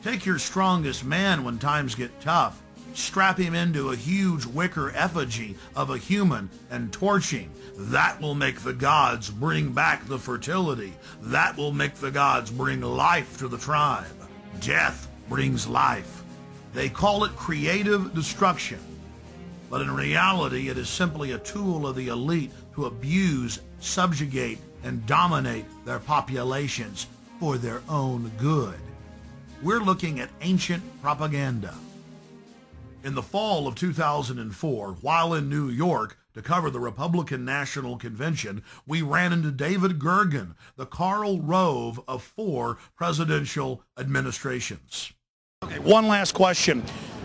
Take your strongest man when times get tough. Strap him into a huge wicker effigy of a human and torch him. That will make the gods bring back the fertility. That will make the gods bring life to the tribe. Death brings life. They call it creative destruction. But in reality, it is simply a tool of the elite to abuse, subjugate, and dominate their populations for their own good. We're looking at ancient propaganda. In the fall of 2004, while in New York to cover the Republican National Convention, we ran into David Gergen, the Karl Rove of 4 presidential administrations. Okay, one last question.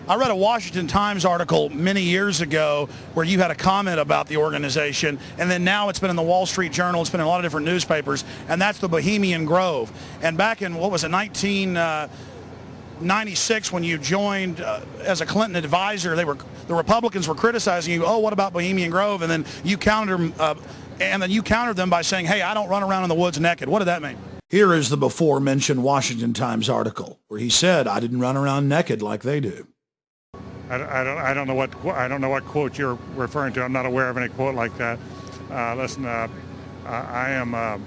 I read a Washington Times article many years ago where you had a comment about the organization, and then now it's been in the Wall Street Journal, it's been in a lot of different newspapers, and that's the Bohemian Grove. And back in, what was it, 1996, when you joined as a Clinton advisor, the Republicans were criticizing you, oh, what about Bohemian Grove? And then you countered them by saying, hey, I don't run around in the woods naked. What did that mean? Here is the before-mentioned Washington Times article where he said, I didn't run around naked like they do. I don't know what quote you're referring to. I'm not aware of any quote like that. Listen, I am a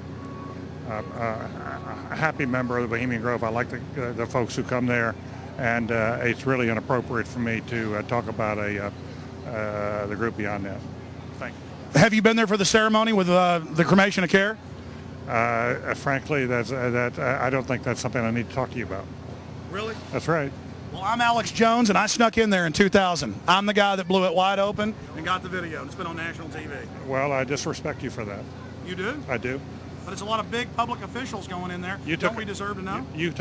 happy member of the Bohemian Grove. I like the folks who come there, and it's really inappropriate for me to talk about the group beyond that. Thank you. Have you been there for the ceremony with the cremation of care? Frankly, I don't think that's something I need to talk to you about. Really? That's right. Well, I'm Alex Jones, and I snuck in there in 2000. I'm the guy that blew it wide open and got the video, and it's been on national TV. Well, I disrespect you for that. You do? I do. But it's a lot of big public officials going in there. Don't we deserve to know? I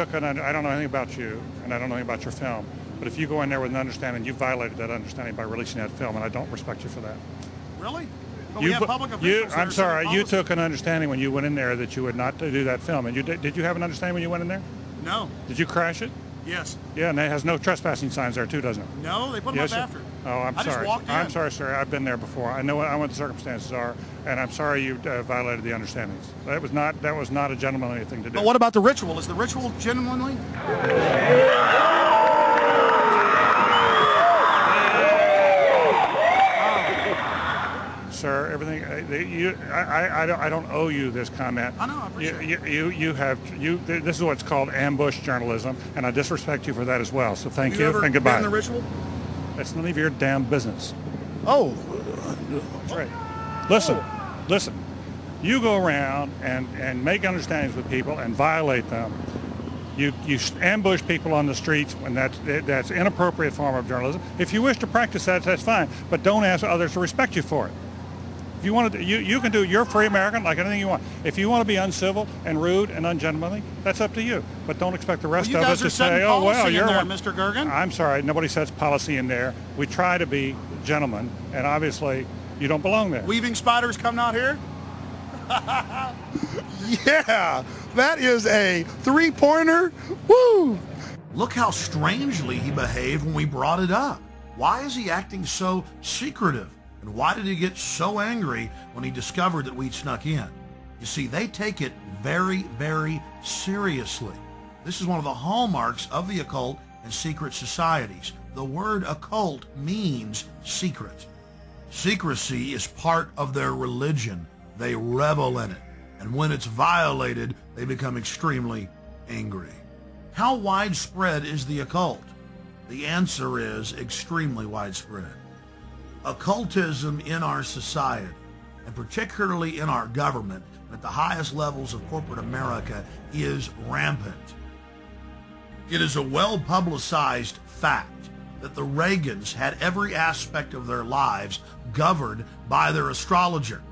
don't know anything about you, and I don't know anything about your film. But if you go in there with an understanding, you violated that understanding by releasing that film, and I don't respect you for that. Really? But we have public officials. I'm sorry, you took an understanding when you went in there that you would not do that film. And did you have an understanding when you went in there? No. Did you crash it? Yes. Yeah, and it has no trespassing signs there too, doesn't it? No, they put them up after. Oh, I'm sorry. Just walked in. I'm sorry, sir. I've been there before. I know what the circumstances are, and I'm sorry you violated the understandings. That was not a gentlemanly thing to do. But what about the ritual? Is the ritual gentlemanly? Sir, everything. I don't owe you this comment. I know. I appreciate it. This is what's called ambush journalism, and I disrespect you for that as well. So thank you and goodbye. Been in the ritual? That's none of your damn business. Oh, that's right. Listen. You go around and make understandings with people and violate them. You ambush people on the streets, and that's inappropriate form of journalism. If you wish to practice that, that's fine, but don't ask others to respect you for it. If you want to, you can do. You're free American, like anything you want. If you want to be uncivil and rude and ungentlemanly, that's up to you. But don't expect the rest of us to say, "Oh well, you're there, Mr. Gergen." I'm sorry, nobody sets policy in there. We try to be gentlemen, and obviously, you don't belong there. Weaving spiders come out here. Yeah, that is a three-pointer. Woo! Look how strangely he behaved when we brought it up. Why is he acting so secretive? And why did he get so angry when he discovered that we'd snuck in? You see, they take it very, very seriously. This is one of the hallmarks of the occult and secret societies. The word occult means secret. Secrecy is part of their religion. They revel in it. And when it's violated, they become extremely angry. How widespread is the occult? The answer is extremely widespread. Occultism in our society, and particularly in our government, and at the highest levels of corporate America, is rampant. It is a well-publicized fact that the Reagans had every aspect of their lives governed by their astrologer.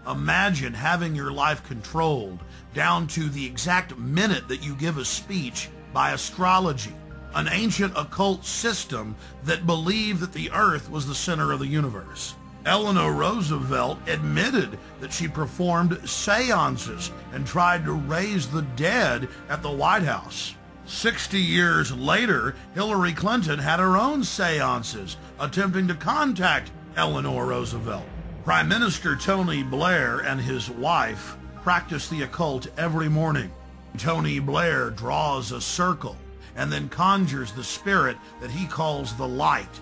Imagine having your life controlled down to the exact minute that you give a speech by astrology. An ancient occult system that believed that the earth was the center of the universe. Eleanor Roosevelt admitted that she performed seances and tried to raise the dead at the White House. 60 years later, Hillary Clinton had her own seances attempting to contact Eleanor Roosevelt. Prime Minister Tony Blair and his wife practice the occult every morning. Tony Blair draws a circle, and then conjures the spirit that he calls the light.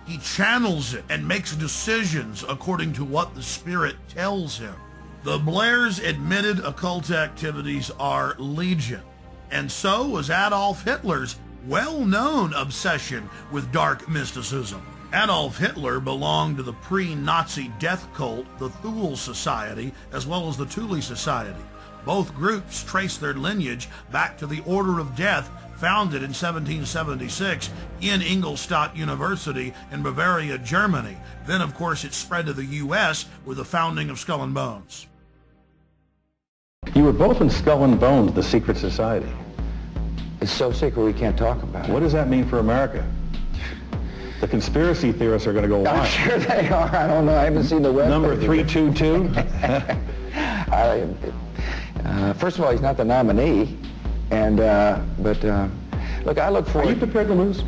He channels it and makes decisions according to what the spirit tells him. The Blairs' admitted occult activities are legion, and so was Adolf Hitler's well-known obsession with dark mysticism. Adolf Hitler belonged to the pre-Nazi death cult, the Thule Society, as well as the Thule Society. Both groups trace their lineage back to the Order of Death, founded in 1776 in Ingolstadt University in Bavaria, Germany. Then, of course, it spread to the U.S. with the founding of Skull and Bones. You were both in Skull and Bones, the secret society. It's so secret we can't talk about it. What does that mean for America? The conspiracy theorists are going to go wild. I'm sure they are. I don't know. I haven't seen the web. Number 322? First of all, he's not the nominee. And, look, I look forward... Are you prepared to lose?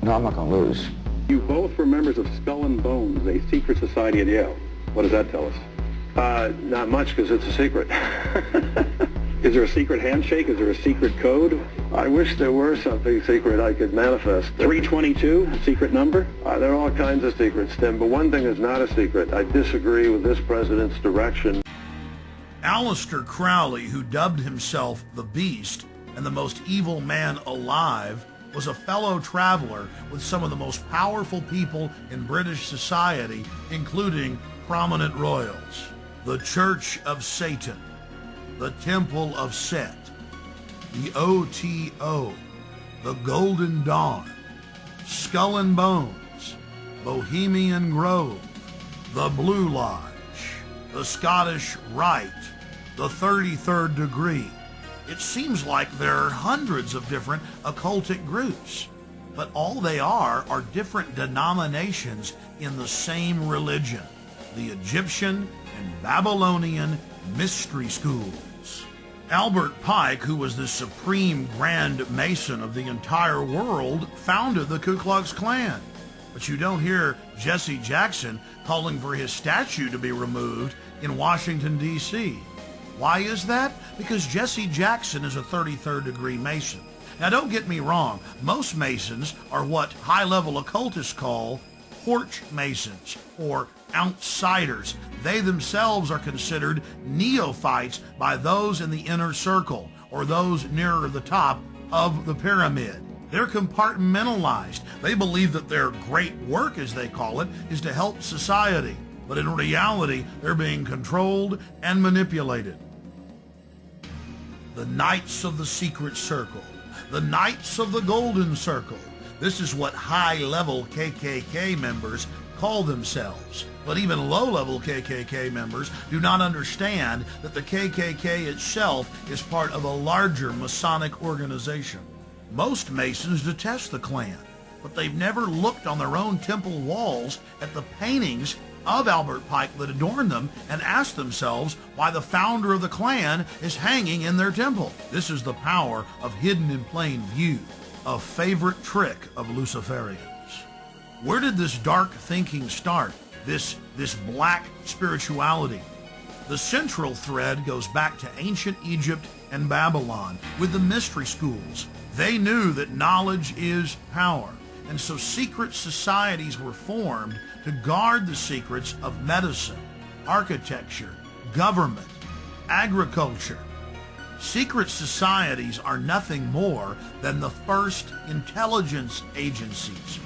No, I'm not going to lose. You both were members of Skull and Bones, a secret society at Yale. What does that tell us? Not much, because it's a secret. Is there a secret handshake? Is there a secret code? I wish there were something secret I could manifest. 322, secret number? There are all kinds of secrets, Tim, but one thing is not a secret. I disagree with this president's direction. Aleister Crowley, who dubbed himself the Beast and the most evil man alive, was a fellow traveler with some of the most powerful people in British society, including prominent royals. The Church of Satan, the Temple of Set, the OTO, the Golden Dawn, Skull and Bones, Bohemian Grove, the Blue Lodge, the Scottish Rite, the 33rd Degree. It seems like there are hundreds of different occultic groups, but all they are different denominations in the same religion, the Egyptian and Babylonian mystery schools. Albert Pike, who was the supreme Grand Mason of the entire world, founded the Ku Klux Klan. But you don't hear Jesse Jackson calling for his statue to be removed in Washington, D.C. Why is that? Because Jesse Jackson is a 33rd degree Mason. Now don't get me wrong, most Masons are what high-level occultists call porch Masons or outsiders. They themselves are considered neophytes by those in the inner circle or those nearer the top of the pyramid. They're compartmentalized. They believe that their great work, as they call it, is to help society. But in reality, they're being controlled and manipulated. The Knights of the Secret Circle, the Knights of the Golden Circle. This is what high-level KKK members call themselves. But even low-level KKK members do not understand that the KKK itself is part of a larger Masonic organization. Most Masons detest the Klan, but they've never looked on their own temple walls at the paintings of Albert Pike that adorn them and asked themselves why the founder of the Klan is hanging in their temple. This is the power of hidden in plain view, a favorite trick of Luciferians. Where did this dark thinking start? This black spirituality? The central thread goes back to ancient Egypt and Babylon with the mystery schools. They knew that knowledge is power, and so secret societies were formed to guard the secrets of medicine, architecture, government, agriculture. Secret societies are nothing more than the first intelligence agencies.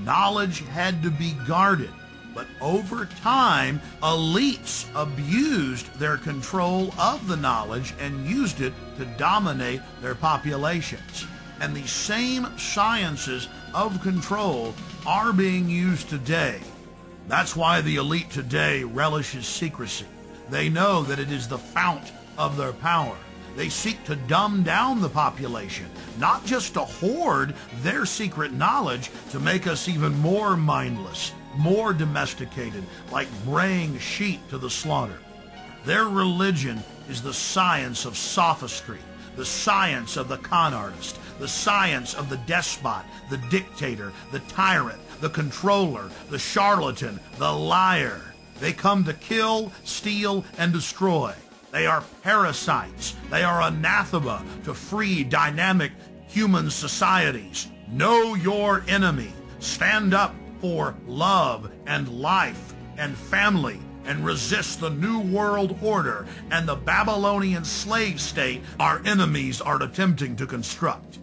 Knowledge had to be guarded, but over time, elites abused their control of the knowledge and used it to dominate their populations. And the same sciences of control are being used today. That's why the elite today relishes secrecy. They know that it is the fount of their power. They seek to dumb down the population, not just to hoard their secret knowledge to make us even more mindless, more domesticated, like braying sheep to the slaughter. Their religion is the science of sophistry, the science of the con artist, the science of the despot, the dictator, the tyrant, the controller, the charlatan, the liar. They come to kill, steal, and destroy. They are parasites. They are anathema to free, dynamic human societies. Know your enemy. Stand up for love and life and family, and resist the New World Order and the Babylonian slave state our enemies are attempting to construct.